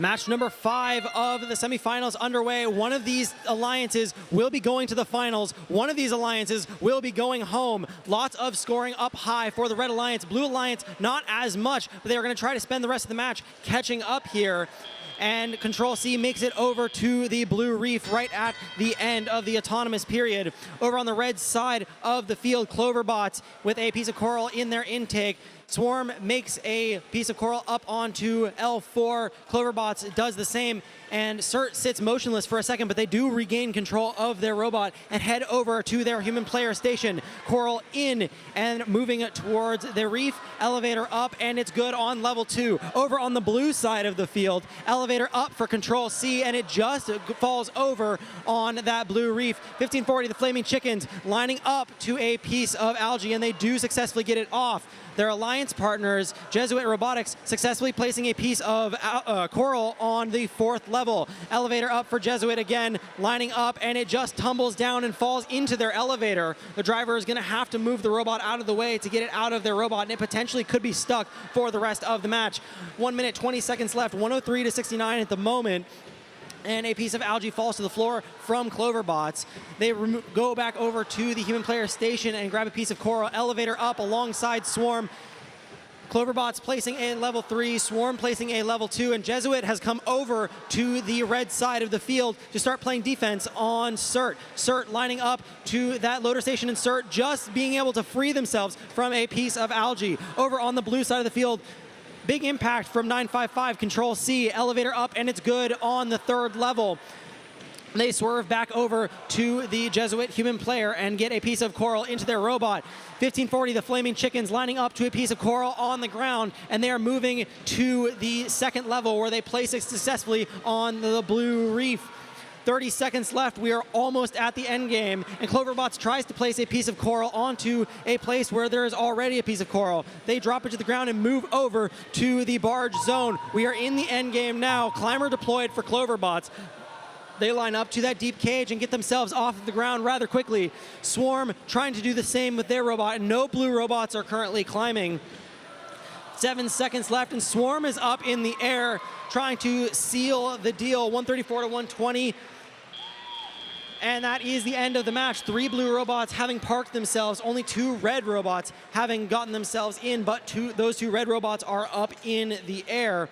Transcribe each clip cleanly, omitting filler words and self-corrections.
Match number 5 of the semifinals underway. One of these alliances will be going to the finals. One of these alliances will be going home. Lots of scoring up high for the Red Alliance. Blue Alliance, not as much, but they are going to try to spend the rest of the match catching up here. And Control C makes it over to the Blue Reef right at the end of the autonomous period. Over on the red side of the field, Cloverbots with a piece of coral in their intake. Swarm makes a piece of coral up onto L4. Cloverbots does the same, and Cert sits motionless for a second, but they do regain control of their robot and head over to their human player station. Coral in and moving towards the reef. Elevator up, and it's good on level 2. Over on the blue side of the field, elevator up for Control C, and it just falls over on that blue reef. 1540, the Flaming Chickens lining up to a piece of algae, and they do successfully get it off. Their alliance partners, Jesuit Robotics, successfully placing a piece of coral on the 4th level. Elevator up for Jesuit again, lining up, and it just tumbles down and falls into their elevator. The driver is going to have to move the robot out of the way to get it out of their robot, and it potentially could be stuck for the rest of the match. 1 minute, 20 seconds left, 103 to 69 at the moment. And a piece of algae falls to the floor from Cloverbots. They go back over to the human player station and grab a piece of coral. Elevator up alongside Swarm. Cloverbots placing a level 3, Swarm placing a level 2, and Jesuit has come over to the red side of the field to start playing defense on Cert. Cert lining up to that loader station, and Cert just being able to free themselves from a piece of algae. Over on the blue side of the field, big impact from 955, Control C, elevator up, and it's good on the 3rd level. They swerve back over to the Jesuit human player and get a piece of coral into their robot. 1540, the Flaming Chickens lining up to a piece of coral on the ground, and they are moving to the 2nd level where they place it successfully on the Blue Reef. 30 seconds left. We are almost at the end game, and Cloverbots tries to place a piece of coral onto a place where there is already a piece of coral. They drop it to the ground and move over to the barge zone. We are in the end game now. Climber deployed for Cloverbots. They line up to that deep cage and get themselves off of the ground rather quickly. Swarm trying to do the same with their robot, and no blue robots are currently climbing. 7 seconds left, and Swarm is up in the air trying to seal the deal. 134 to 120. And that is the end of the match. 3 blue robots having parked themselves, only 2 red robots having gotten themselves in, but those 2 red robots are up in the air.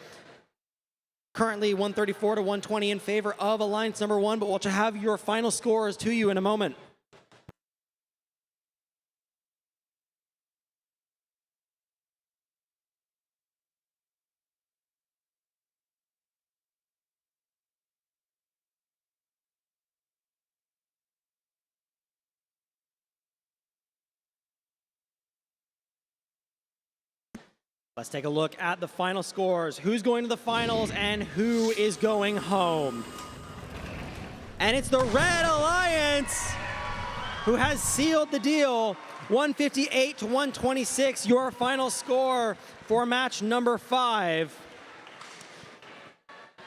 Currently 134 to 120 in favor of Alliance number 1, but we'll have your final scores to you in a moment. Let's take a look at the final scores. Who's going to the finals and who is going home? And it's the Red Alliance who has sealed the deal. 158 to 126, your final score for match number 5.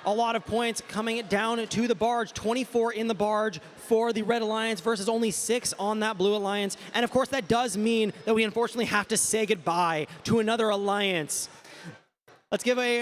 A lot of points coming down to the barge. 24 in the barge for the Red Alliance versus only 6 on that Blue Alliance. And of course, that does mean that we unfortunately have to say goodbye to another alliance. Let's give a